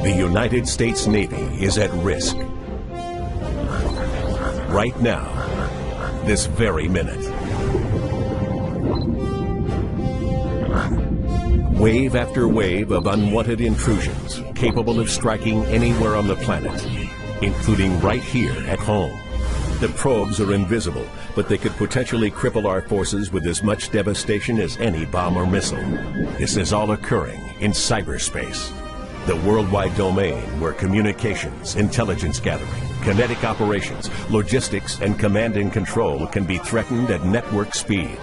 The United States Navy is at risk. Right now, this very minute. Wave after wave of unwanted intrusions capable of striking anywhere on the planet, including right here at home. The probes are invisible, but they could potentially cripple our forces with as much devastation as any bomb or missile. This is all occurring in cyberspace, the worldwide domain where communications, intelligence gathering, kinetic operations, logistics, and command and control can be threatened at network speed.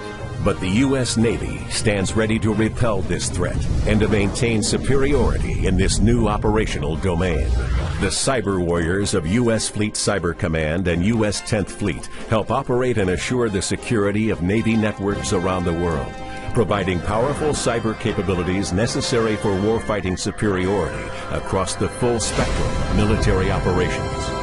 But the U.S. Navy stands ready to repel this threat and to maintain superiority in this new operational domain. The cyber warriors of U.S. Fleet Cyber Command and U.S. 10th Fleet help operate and assure the security of Navy networks around the world, providing powerful cyber capabilities necessary for warfighting superiority across the full spectrum of military operations.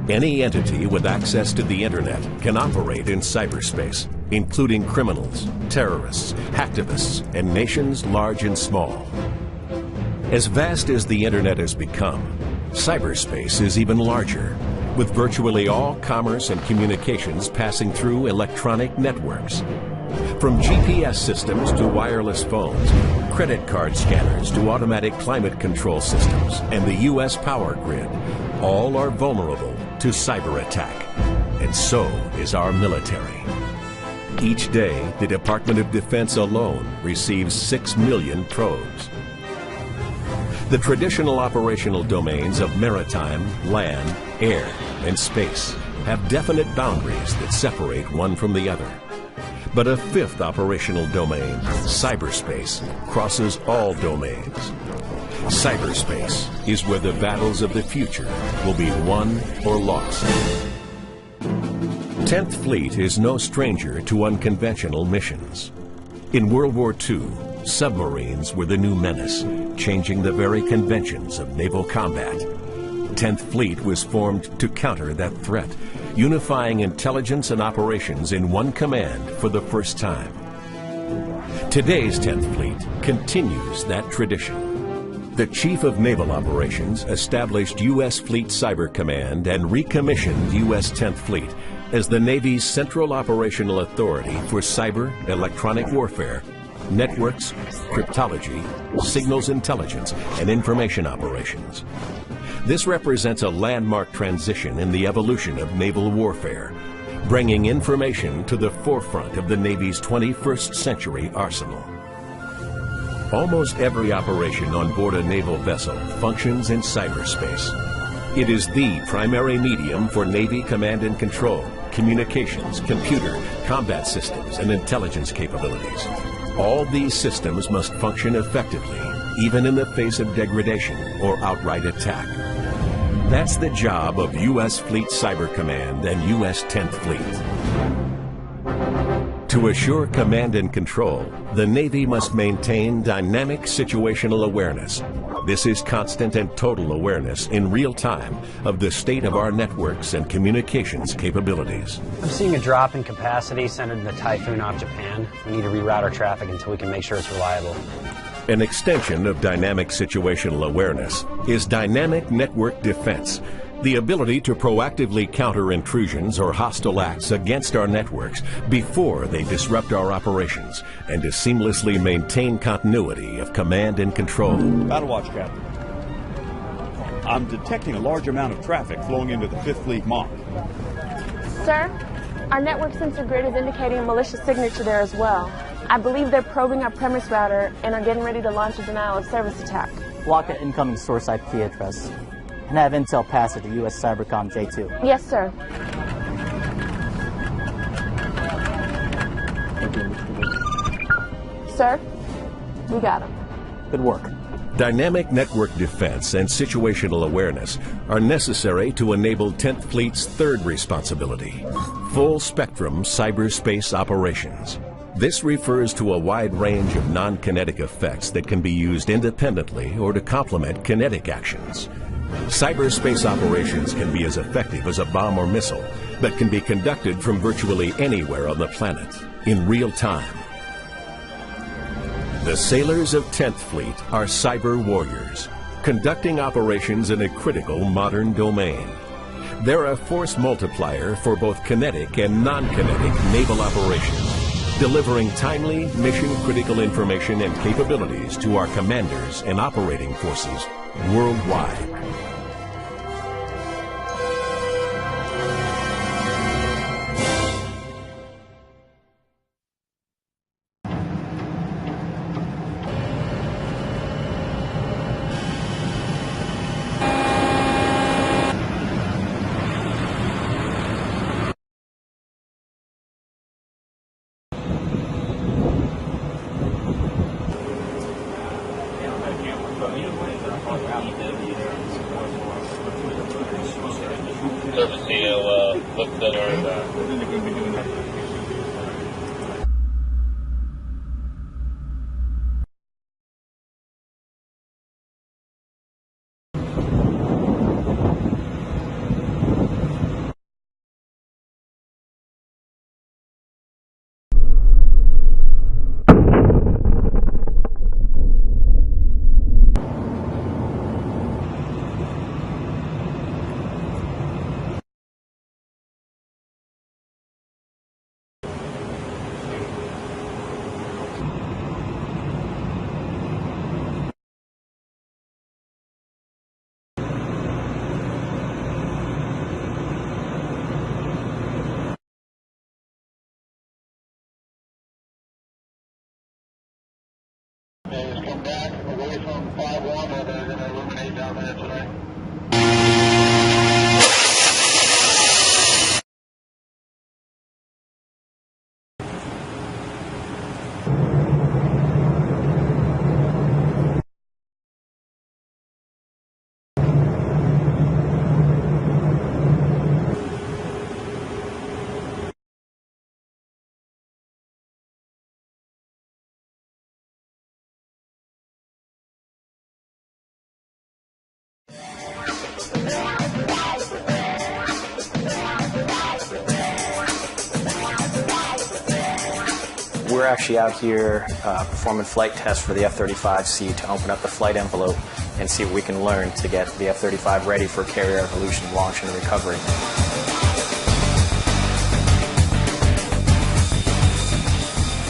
Any entity with access to the internet can operate in cyberspace, including criminals, terrorists, hacktivists, and nations large and small. As vast as the internet has become, cyberspace is even larger, with virtually all commerce and communications passing through electronic networks. From GPS systems to wireless phones, credit card scanners to automatic climate control systems, and the U.S. power grid, all are vulnerable to cyber attack, and so is our military. Each day, the Department of Defense alone receives 6 million probes. The traditional operational domains of maritime, land, air, and space have definite boundaries that separate one from the other. But a fifth operational domain, cyberspace, crosses all domains. Cyberspace is where the battles of the future will be won or lost. 10th Fleet is no stranger to unconventional missions. In World War II, submarines were the new menace, changing the very conventions of naval combat. 10th Fleet was formed to counter that threat, unifying intelligence and operations in one command for the first time. Today's 10th Fleet continues that tradition. The Chief of Naval Operations established U.S. Fleet Cyber Command and recommissioned U.S. 10th Fleet as the Navy's central operational authority for cyber, electronic warfare, networks, cryptology, signals intelligence, and information operations. This represents a landmark transition in the evolution of naval warfare, bringing information to the forefront of the Navy's 21st century arsenal. Almost every operation on board a naval vessel functions in cyberspace. It is the primary medium for Navy command and control, communications, computer, combat systems, and intelligence capabilities. All these systems must function effectively, even in the face of degradation or outright attack. That's the job of U.S. Fleet Cyber Command and U.S. 10th Fleet. To assure command and control, the Navy must maintain dynamic situational awareness. This is constant and total awareness in real time of the state of our networks and communications capabilities. I'm seeing a drop in capacity centered in the typhoon off Japan. We need to reroute our traffic until we can make sure it's reliable. An extension of dynamic situational awareness is dynamic network defense, the ability to proactively counter intrusions or hostile acts against our networks before they disrupt our operations, and to seamlessly maintain continuity of command and control. Battle Watch, Captain. I'm detecting a large amount of traffic flowing into the 5th Fleet MOC. Sir, our network sensor grid is indicating a malicious signature there as well. I believe they're probing our premise router and are getting ready to launch a denial of service attack. Block an incoming source IP address and have intel pass it to U.S. Cybercom J2. Yes, sir. Sir, we got him. Good work. Dynamic network defense and situational awareness are necessary to enable 10th Fleet's third responsibility, full-spectrum cyberspace operations. This refers to a wide range of non-kinetic effects that can be used independently or to complement kinetic actions. Cyberspace operations can be as effective as a bomb or missile, but can be conducted from virtually anywhere on the planet, in real time. The sailors of 10th Fleet are cyber warriors, conducting operations in a critical modern domain. They're a force multiplier for both kinetic and non-kinetic naval operations, delivering timely, mission-critical information and capabilities to our commanders and operating forces worldwide. Come back away from 5-1, or they're going to illuminate down there tonight. We're actually out here performing flight tests for the F-35C to open up the flight envelope and see what we can learn to get the F-35 ready for carrier evolution, launch, and recovery.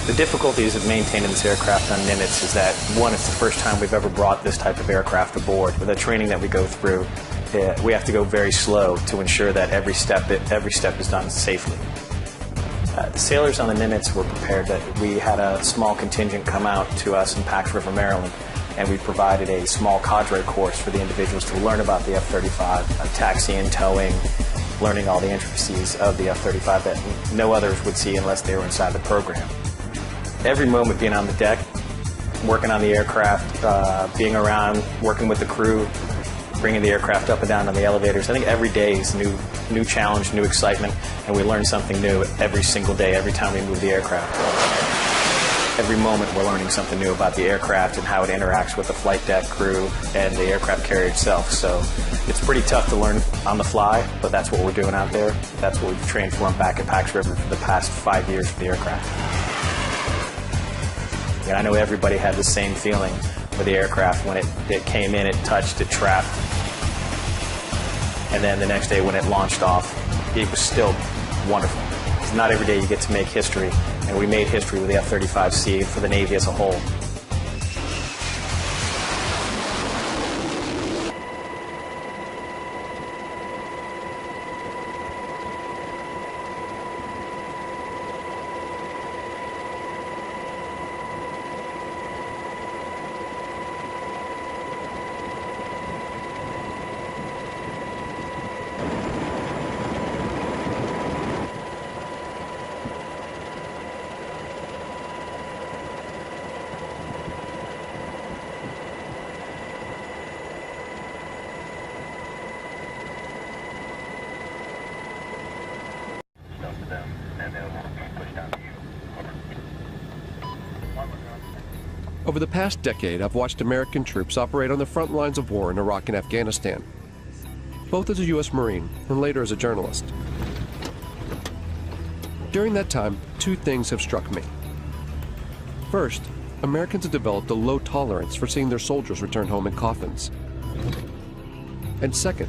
The difficulties of maintaining this aircraft on Nimitz is that, one, it's the first time we've ever brought this type of aircraft aboard. With the training that we go through, we have to go very slow to ensure that every step is done safely. The sailors on the Nimitz were prepared. That we had a small contingent come out to us in Pax River, Maryland, and we provided a small cadre course for the individuals to learn about the F-35, taxiing, towing, learning all the intricacies of the F-35 that no others would see unless they were inside the program. Every moment being on the deck, working on the aircraft, being around, working with the crew, bringing the aircraft up and down on the elevators. I think every day is new challenge, new excitement, and we learn something new every single day, every time we move the aircraft. Every moment we're learning something new about the aircraft and how it interacts with the flight deck crew and the aircraft carrier itself. So it's pretty tough to learn on the fly, but that's what we're doing out there. That's what we've trained for back at Pax River for the past 5 years for the aircraft. And I know everybody had the same feeling with the aircraft when it came in, it touched, it trapped. And then the next day when it launched off, it was still wonderful. It's not every day you get to make history, and we made history with the F-35C for the Navy as a whole. Over the past decade, I've watched American troops operate on the front lines of war in Iraq and Afghanistan, both as a U.S. Marine and later as a journalist. During that time, two things have struck me. First, Americans have developed a low tolerance for seeing their soldiers return home in coffins. And second,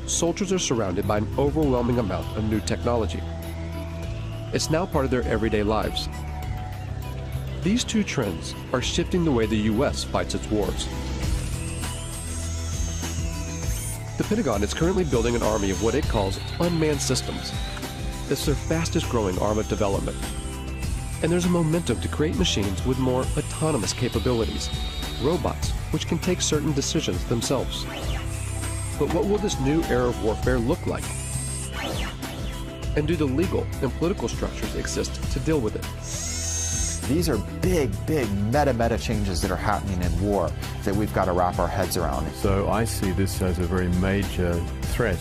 soldiers are surrounded by an overwhelming amount of new technology. It's now part of their everyday lives. These two trends are shifting the way the U.S. fights its wars. The Pentagon is currently building an army of what it calls unmanned systems. It's their fastest growing arm of development. And there's a momentum to create machines with more autonomous capabilities, robots which can take certain decisions themselves. But what will this new era of warfare look like? And do the legal and political structures exist to deal with it? These are big meta changes that are happening in war that we've got to wrap our heads around. So I see this as a very major threat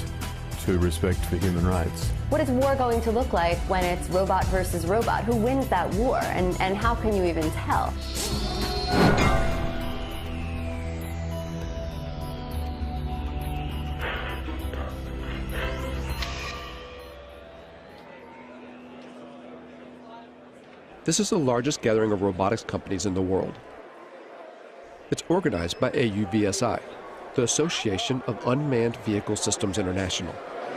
to respect for human rights. What is war going to look like when it's robot versus robot? Who wins that war, and how can you even tell? This is the largest gathering of robotics companies in the world. It's organized by AUVSI, the Association of Unmanned Vehicle Systems International.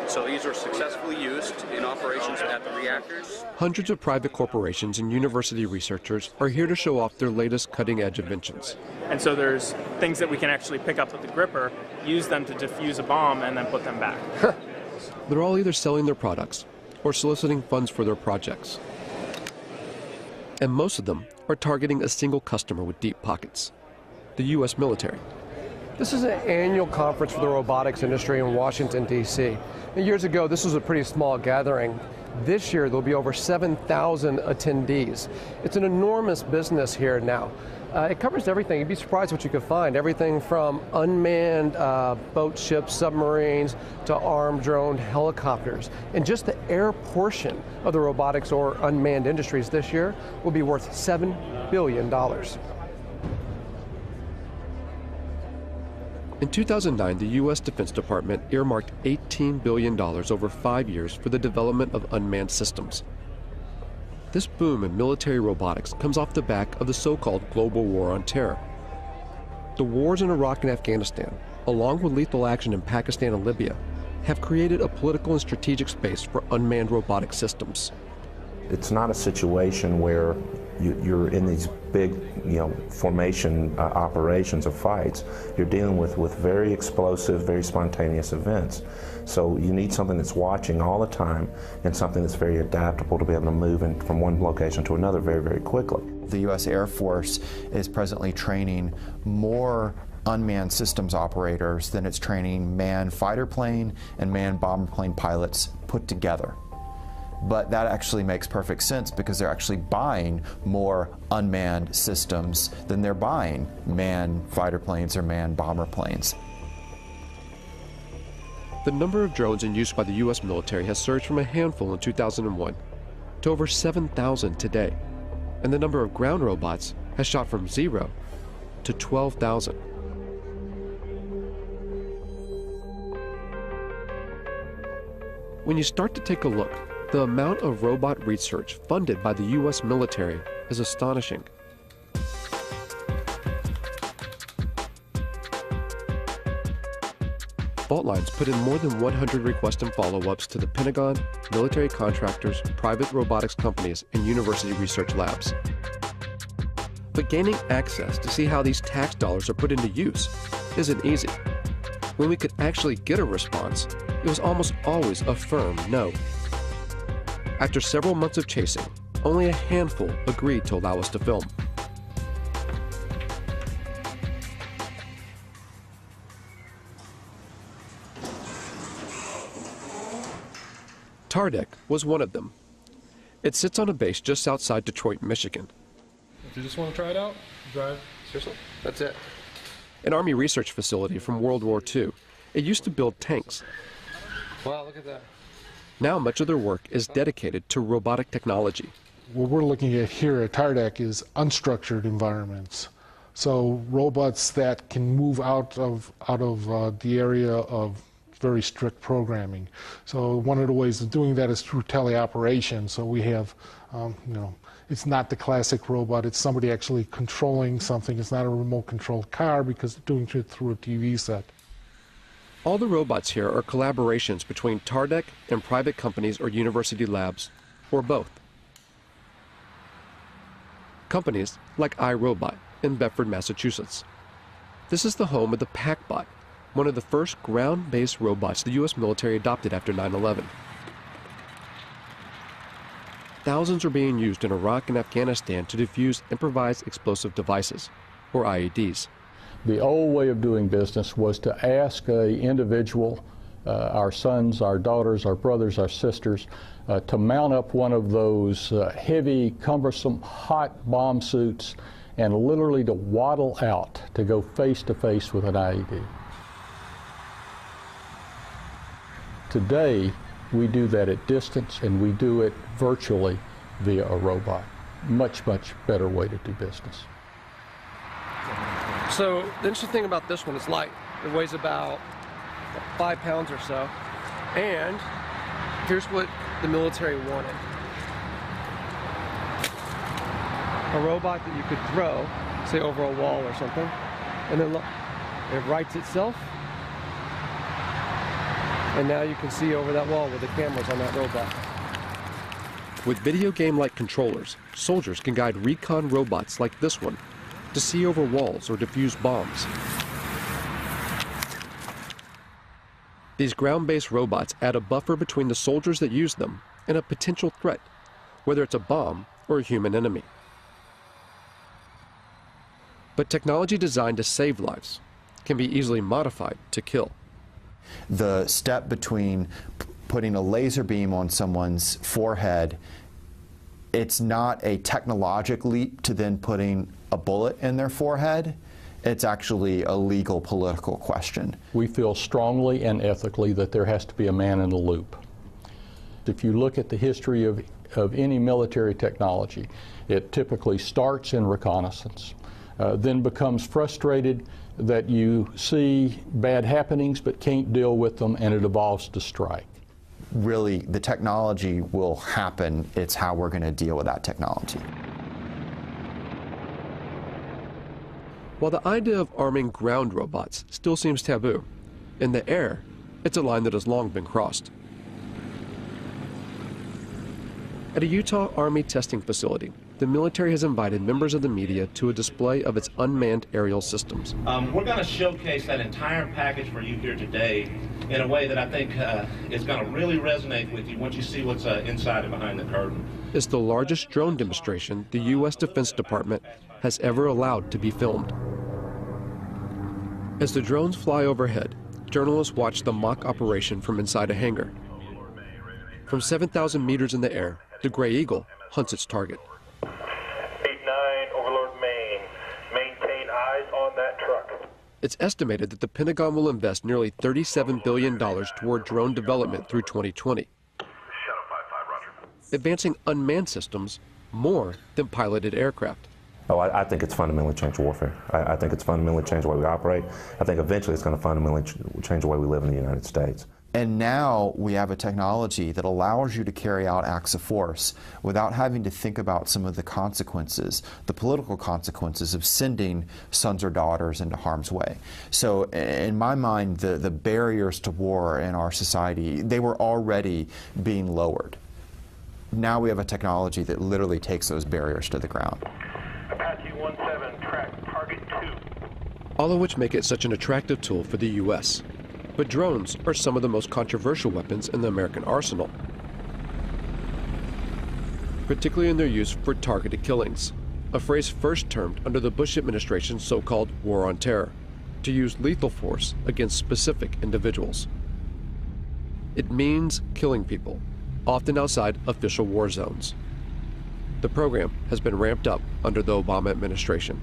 So these are successfully used in operations at the reactors. Hundreds of private corporations and university researchers are here to show off their latest cutting-edge inventions. And so there's things that we can actually pick up with the gripper, use them to defuse a bomb, and then put them back. They're all either selling their products or soliciting funds for their projects. And most of them are targeting a single customer with deep pockets, the U.S. military. This is an annual conference for the robotics industry in Washington, D.C. Years ago, this was a pretty small gathering. This year, there'll be over 7,000 attendees. It's an enormous business here now. It covers everything. You'd be surprised what you could find. Everything from unmanned boat ships, submarines, to armed drone helicopters. And just the air portion of the robotics or unmanned industries this year will be worth $7 billion. In 2009, the U.S. Defense Department earmarked $18 billion over 5 years for the development of unmanned systems. This boom in military robotics comes off the back of the so-called global war on terror. The wars in Iraq and Afghanistan, along with lethal action in Pakistan and Libya, have created a political and strategic space for unmanned robotic systems. It's not a situation where you're in these big, formation operations or fights. You're dealing with very explosive, very spontaneous events. So you need something that's watching all the time and something that's very adaptable to be able to move from one location to another very quickly. The U.S. Air Force is presently training more unmanned systems operators than it's training manned fighter plane and manned bomber plane pilots put together. But that actually makes perfect sense because they're actually buying more unmanned systems than they're buying manned fighter planes or manned bomber planes. The number of drones in use by the U.S. military has surged from a handful in 2001 to over 7,000 today, and the number of ground robots has shot from 0 to 12,000. When you start to take a look, the amount of robot research funded by the U.S. military is astonishing. Faultlines put in more than 100 requests and follow-ups to the Pentagon, military contractors, private robotics companies, and university research labs. But gaining access to see how these tax dollars are put into use isn't easy. When we could actually get a response, it was almost always a firm no. After several months of chasing, only a handful agreed to allow us to film. Tardec was one of them. It sits on a base just outside Detroit, Michigan. If you just want to try it out, drive. Seriously? That's it. An Army research facility from World War II. It used to build tanks. Wow, look at that. Now much of their work is dedicated to robotic technology. What we're looking at here at Tardec is unstructured environments. So robots that can move out of the area of very strict programming. So one of the ways of doing that is through teleoperation. So we have, it's not the classic robot, it's somebody actually controlling something. It's not a remote-controlled car because they're doing it through a TV set. All the robots here are collaborations between TARDEC and private companies or university labs, or both. Companies like iRobot in Bedford, Massachusetts. This is the home of the PackBot, one of the first ground-based robots the U.S. military adopted after 9/11. Thousands are being used in Iraq and Afghanistan to defuse improvised explosive devices, or IEDs. The old way of doing business was to ask an individual, our sons, our daughters, our brothers, our sisters, to mount up one of those heavy, cumbersome, hot bomb suits and literally to waddle out to go face to face with an IED. Today, we do that at distance, and we do it virtually via a robot. Much, much better way to do business. So the interesting thing about this one is light. It weighs about 5 pounds or so. And here's what the military wanted. A robot that you could throw, say over a wall or something, and then look, it rights itself. And now you can see over that wall with the cameras on that robot. With video game-like controllers, soldiers can guide recon robots like this one to see over walls or defuse bombs. These ground-based robots add a buffer between the soldiers that use them and a potential threat, whether it's a bomb or a human enemy. But technology designed to save lives can be easily modified to kill. The step between putting a laser beam on someone's forehead, it's not a technological leap to then putting a bullet in their forehead. It's actually a legal political question. We feel strongly and ethically that there has to be a man in the loop. If you look at the history of any military technology, it typically starts in reconnaissance, then becomes frustrated that you see bad happenings but can't deal with them, and it evolves to strike. Really, the technology will happen. It's how we're going to deal with that technology. While the idea of arming ground robots still seems taboo, in the air, it's a line that has long been crossed. At a Utah Army testing facility, the military has invited members of the media to a display of its unmanned aerial systems. We're going to showcase that entire package for you here today in a way that I think is going to really resonate with you once you see what's inside and behind the curtain. It's the largest drone demonstration the U.S. Defense Department has ever allowed to be filmed. As the drones fly overhead, journalists watch the mock operation from inside a hangar. From 7,000 meters in the air, the Gray Eagle hunts its target. 8-9, Overlord Maine. Maintain eyes on that truck. It's estimated that the Pentagon will invest nearly $37 billion toward drone development through 2020, advancing unmanned systems more than piloted aircraft. Oh, I think it's fundamentally changed warfare. I think it's fundamentally changed the way we operate. I think eventually it's going to fundamentally change the way we live in the United States. And now we have a technology that allows you to carry out acts of force without having to think about some of the consequences, the political consequences of sending sons or daughters into harm's way. So in my mind, the barriers to war in our society, they were already being lowered. Now we have a technology that literally takes those barriers to the ground. Apache 17, track target 2. All of which make it such an attractive tool for the U.S. But drones are some of the most controversial weapons in the American arsenal, particularly in their use for targeted killings, a phrase first termed under the Bush administration's so-called War on Terror, to use lethal force against specific individuals. It means killing people, often outside official war zones. The program has been ramped up under the Obama administration.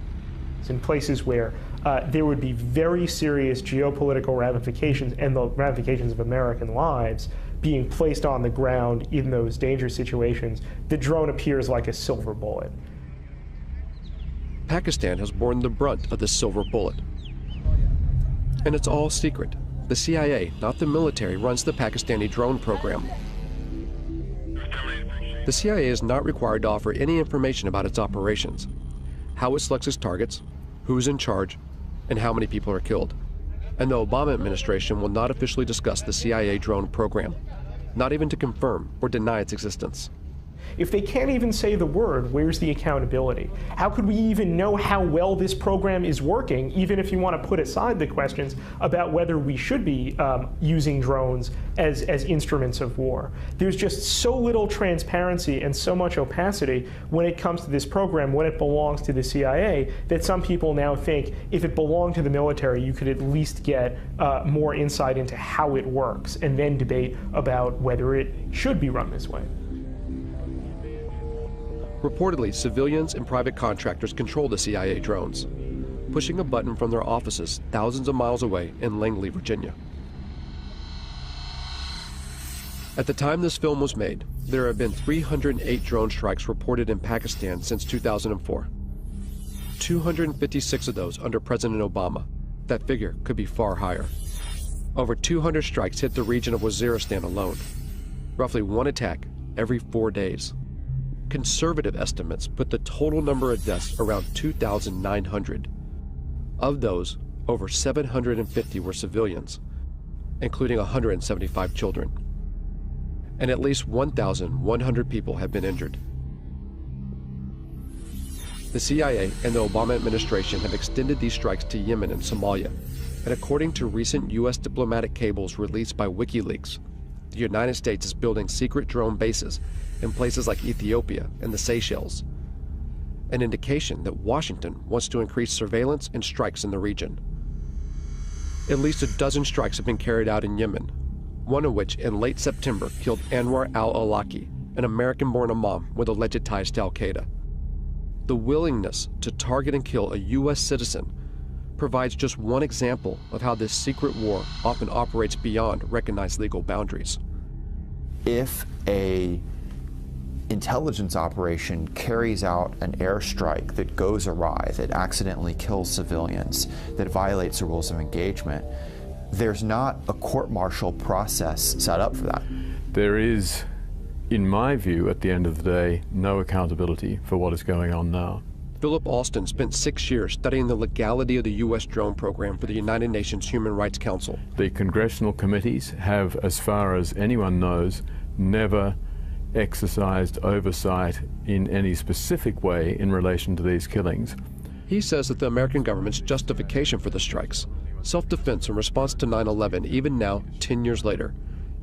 In places where there would be very serious geopolitical ramifications and the ramifications of American lives being placed on the ground in those dangerous situations, the drone appears like a silver bullet. Pakistan has borne the brunt of this silver bullet. And it's all secret. The CIA, not the military, runs the Pakistani drone program. The CIA is not required to offer any information about its operations, how it selects its targets, who's in charge, and how many people are killed. And the Obama administration will not officially discuss the CIA drone program, not even to confirm or deny its existence. If they can't even say the word, where's the accountability? How could we even know how well this program is working, even if you want to put aside the questions about whether we should be using drones as instruments of war? There's just so little transparency and so much opacity when it comes to this program, when it belongs to the CIA, that some people now think if it belonged to the military, you could at least get more insight into how it works and then debate about whether it should be run this way. Reportedly, civilians and private contractors control the CIA drones, pushing a button from their offices thousands of miles away in Langley, Virginia. At the time this film was made, there have been 308 drone strikes reported in Pakistan since 2004. 256 of those under President Obama. That figure could be far higher. Over 200 strikes hit the region of Waziristan alone, roughly one attack every 4 days. Conservative estimates put the total number of deaths around 2,900. Of those, over 750 were civilians, including 175 children. And at least 1,100 people have been injured. The CIA and the Obama administration have extended these strikes to Yemen and Somalia, and according to recent U.S. diplomatic cables released by WikiLeaks, the United States is building secret drone bases in places like Ethiopia and the Seychelles, an indication that Washington wants to increase surveillance and strikes in the region. At least a dozen strikes have been carried out in Yemen, one of which in late September killed Anwar al-Awlaki, an American-born imam with alleged ties to al-Qaeda. The willingness to target and kill a U.S. citizen provides just one example of how this secret war often operates beyond recognized legal boundaries. If a intelligence operation carries out an airstrike that goes awry, that accidentally kills civilians, that violates the rules of engagement, there's not a court-martial process set up for that. There is, in my view, at the end of the day, no accountability for what is going on now. Philip Alston spent 6 years studying the legality of the U.S. drone program for the United Nations Human Rights Council. The congressional committees have, as far as anyone knows, never exercised oversight in any specific way in relation to these killings. He says that the American government's justification for the strikes, self-defense in response to 9/11, even now, 10 years later,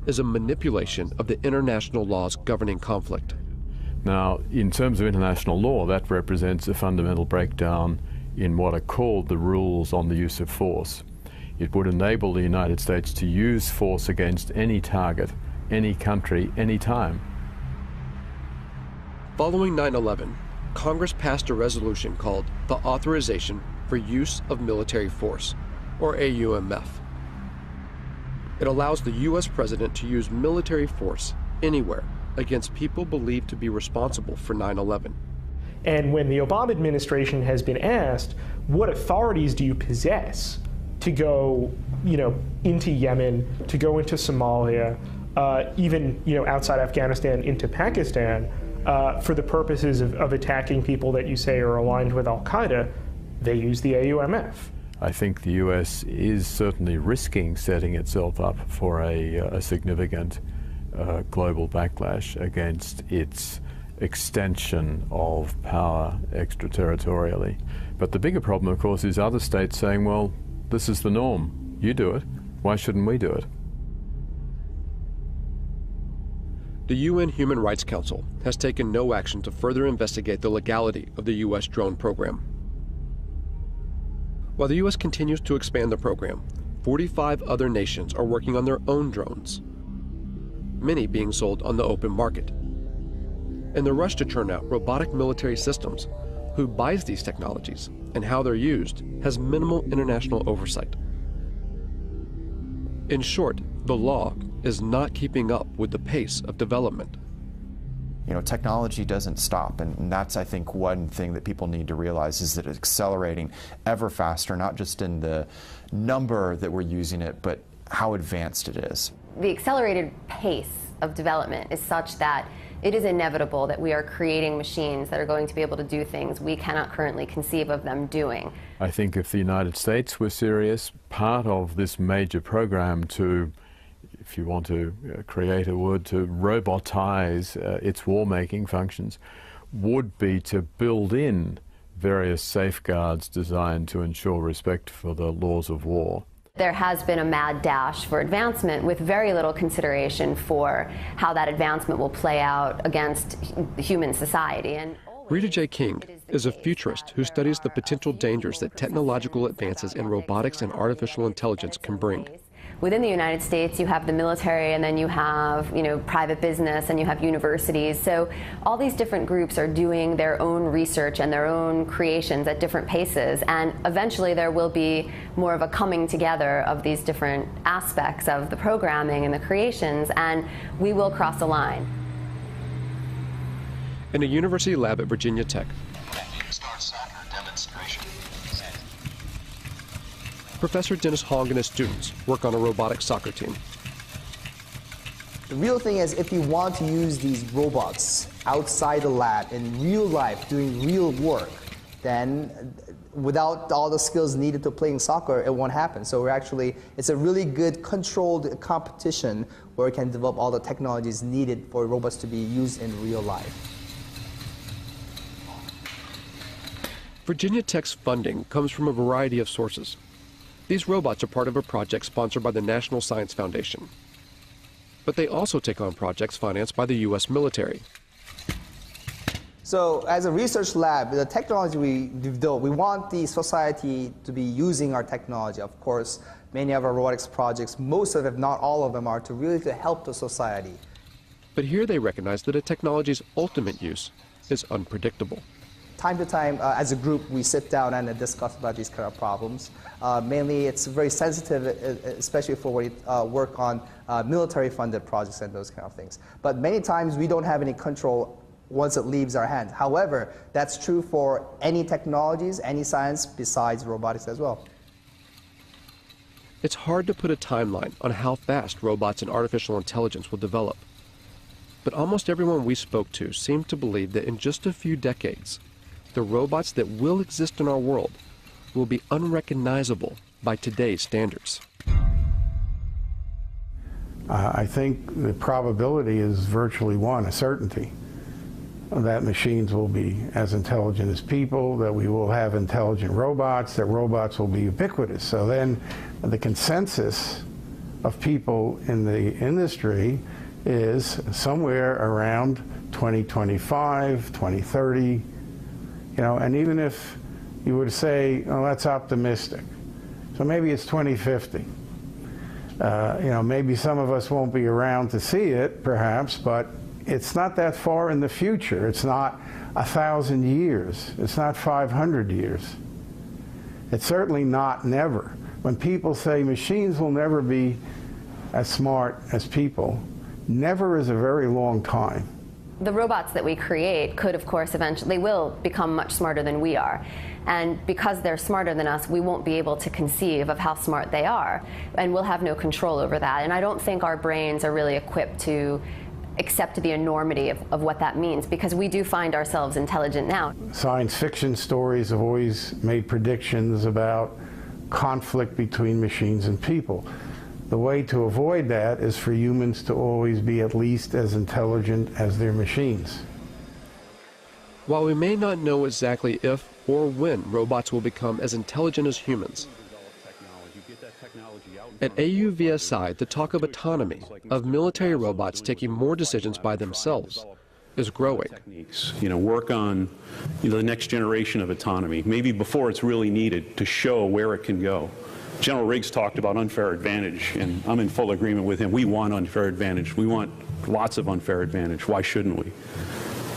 is a manipulation of the international laws governing conflict. Now, in terms of international law, that represents a fundamental breakdown in what are called the rules on the use of force. It would enable the United States to use force against any target, any country, any time. Following 9/11, Congress passed a resolution called the Authorization for Use of Military Force, or AUMF. It allows the U.S. president to use military force anywhere against people believed to be responsible for 9/11. And when the Obama administration has been asked, what authorities do you possess to go, into Yemen, to go into Somalia, even, outside Afghanistan into Pakistan, for the purposes of attacking people that you say are aligned with al-Qaeda, they use the AUMF. I think the U.S. is certainly risking setting itself up for a significant global backlash against its extension of power extraterritorially. But the bigger problem, of course, is other states saying, well, this is the norm. You do it. Why shouldn't we do it? The UN Human Rights Council has taken no action to further investigate the legality of the U.S. drone program. While the U.S. continues to expand the program, 45 other nations are working on their own drones, many being sold on the open market. In the rush to turn out robotic military systems, who buys these technologies and how they're used has minimal international oversight. In short, the law is not keeping up with the pace of development. Technology doesn't stop, and that's, I think, one thing that people need to realize is that it's accelerating ever faster, not just in the number that we're using it, but how advanced it is. The accelerated pace of development is such that it is inevitable that we are creating machines that are going to be able to do things we cannot currently conceive of them doing. I think if the United States were serious, part of this major program to, if you want to create a word, to robotize its war-making functions, would be to build in various safeguards designed to ensure respect for the laws of war. There has been a mad dash for advancement with very little consideration for how that advancement will play out against human society. And Rita J. King is a futurist who studies the potential dangers that technological advances in robotics and artificial intelligence can bring. Within the United States, you have the military, and then you have, private business, and you have universities. So all these different groups are doing their own research and their own creations at different paces. And eventually there will be more of a coming together of these different aspects of the programming and the creations, and we will cross a line. In a university lab at Virginia Tech, Professor Dennis Hong and his students work on a robotic soccer team. The real thing is, if you want to use these robots outside the lab in real life, doing real work, then without all the skills needed to playing soccer, it won't happen. So it's a really good controlled competition where we can develop all the technologies needed for robots to be used in real life. Virginia Tech's funding comes from a variety of sources. These robots are part of a project sponsored by the National Science Foundation. But they also take on projects financed by the U.S. military. So as a research lab, the technology we develop, we want the society to be using our technology. Of course, many of our robotics projects, most of them, if not all of them, are to help the society. But here they recognize that a technology's ultimate use is unpredictable. Time to time, as a group, we sit down and discuss about these kind of problems. Mainly, it's very sensitive, especially for when we work on military-funded projects and those kind of things. But many times, we don't have any control once it leaves our hands. However, that's true for any technologies, any science besides robotics as well. It's hard to put a timeline on how fast robots and artificial intelligence will develop. But almost everyone we spoke to seemed to believe that in just a few decades, the robots that will exist in our world will be unrecognizable by today's standards. I think the probability is virtually one, a certainty, that machines will be as intelligent as people, that we will have intelligent robots, that robots will be ubiquitous. So then the consensus of people in the industry is somewhere around 2025, 2030, and even if you were to say, oh, that's optimistic, so maybe it's 2050. Maybe some of us won't be around to see it, perhaps, but it's not that far in the future. It's not 1,000 years. It's not 500 years. It's certainly not never. When people say machines will never be as smart as people, never is a very long time. The robots that we create could, of course, eventually will become much smarter than we are. And because they're smarter than us, we won't be able to conceive of how smart they are. And we'll have no control over that. And I don't think our brains are really equipped to accept the enormity of what that means, because we do find ourselves intelligent now. Science fiction stories have always made predictions about conflict between machines and people. The way to avoid that is for humans to always be at least as intelligent as their machines. While we may not know exactly if or when robots will become as intelligent as humans, at AUVSI, the talk of autonomy, of military robots taking more decisions by themselves, is growing. Work on the next generation of autonomy, maybe before it's really needed, to show where it can go. General Riggs talked about unfair advantage, and I'm in full agreement with him. We want unfair advantage. We want lots of unfair advantage. Why shouldn't we?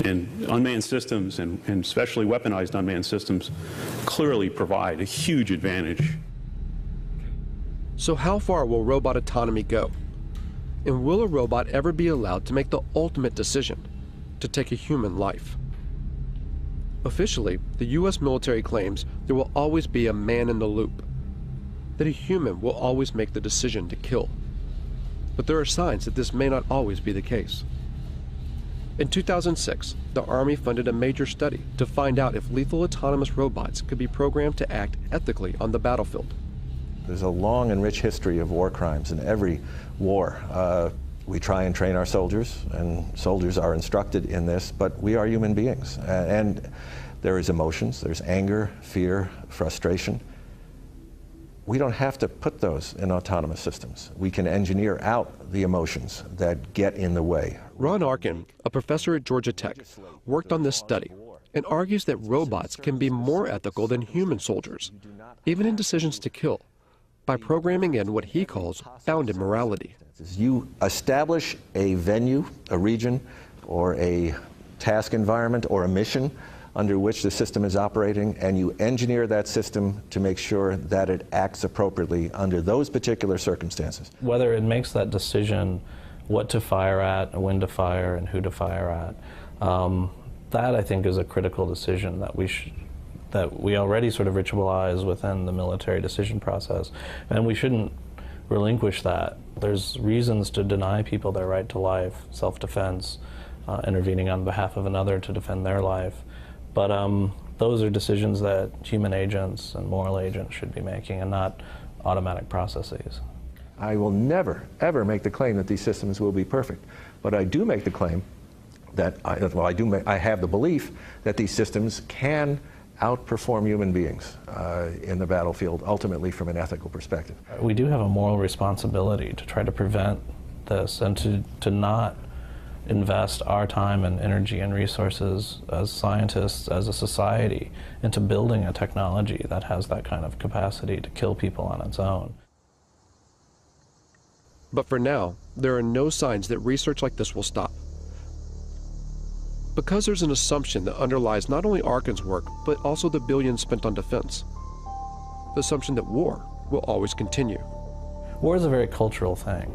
And unmanned systems, and especially weaponized unmanned systems, clearly provide a huge advantage. So how far will robot autonomy go? And will a robot ever be allowed to make the ultimate decision, to take a human life? Officially, the U.S. military claims there will always be a man in the loop. that a human will always make the decision to kill. But there are signs that this may not always be the case. In 2006, the Army funded a major study to find out if lethal autonomous robots could be programmed to act ethically on the battlefield. There's a long and rich history of war crimes in every war. We try and train our soldiers, and soldiers are instructed in this, but we are human beings. And there is emotions, there's anger, fear, frustration. We don't have to put those in autonomous systems. We can engineer out the emotions that get in the way. Ron Arkin, a professor at Georgia Tech, worked on this study and argues that robots can be more ethical than human soldiers, even in decisions to kill, by programming in what he calls bounded morality. You establish a venue, a region, or a task environment, or a mission under which the system is operating, and you engineer that system to make sure that it acts appropriately under those particular circumstances. Whether it makes that decision what to fire at, when to fire, and who to fire at, that I think is a critical decision that we already sort of ritualize within the military decision process, and we shouldn't relinquish that. There's reasons to deny people their right to life, self-defense, intervening on behalf of another to defend their life. But those are decisions that human agents and moral agents should be making, and not automatic processes. I will never, ever make the claim that these systems will be perfect. But I do make the claim that, I have the belief that these systems can outperform human beings in the battlefield, ultimately from an ethical perspective. We do have a moral responsibility to try to prevent this, and to not invest our time and energy and resources as scientists, as a society, into building a technology that has that kind of capacity to kill people on its own. But for now, there are no signs that research like this will stop. Because there's an assumption that underlies not only Arkin's work, but also the billions spent on defense. The assumption that war will always continue. War is a very cultural thing.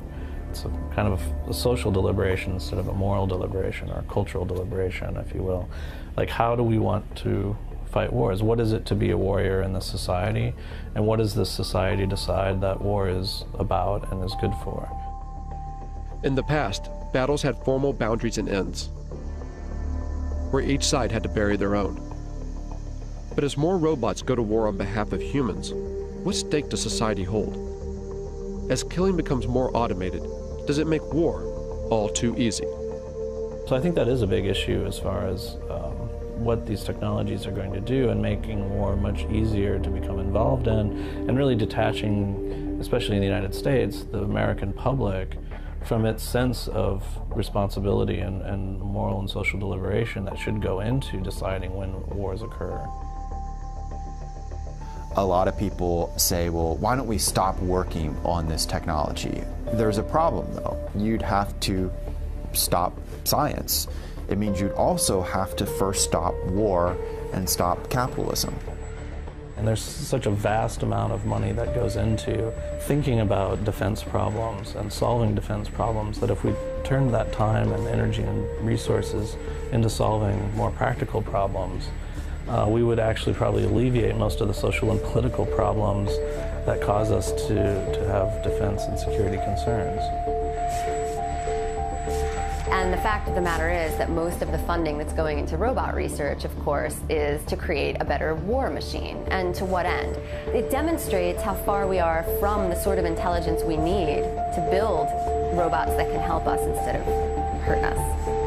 It's a kind of a social deliberation instead of a moral deliberation, or a cultural deliberation, if you will. Like, how do we want to fight wars? What is it to be a warrior in this society? And what does this society decide that war is about and is good for? In the past, battles had formal boundaries and ends, where each side had to bury their own. But as more robots go to war on behalf of humans, what stake does society hold? As killing becomes more automated, does it make war all too easy? So I think that is a big issue as far as what these technologies are going to do, and making war much easier to become involved in, and really detaching, especially in the United States, the American public from its sense of responsibility and moral and social deliberation that should go into deciding when wars occur. A lot of people say, well, why don't we stop working on this technology? There's a problem, though. You'd have to stop science. It means you'd also have to first stop war and stop capitalism. And there's such a vast amount of money that goes into thinking about defense problems and solving defense problems, that if we turned that time and energy and resources into solving more practical problems, we would actually probably alleviate most of the social and political problems that cause us to have defense and security concerns. And the fact of the matter is that most of the funding that's going into robot research, of course, is to create a better war machine. And to what end? It demonstrates how far we are from the sort of intelligence we need to build robots that can help us instead of hurt us.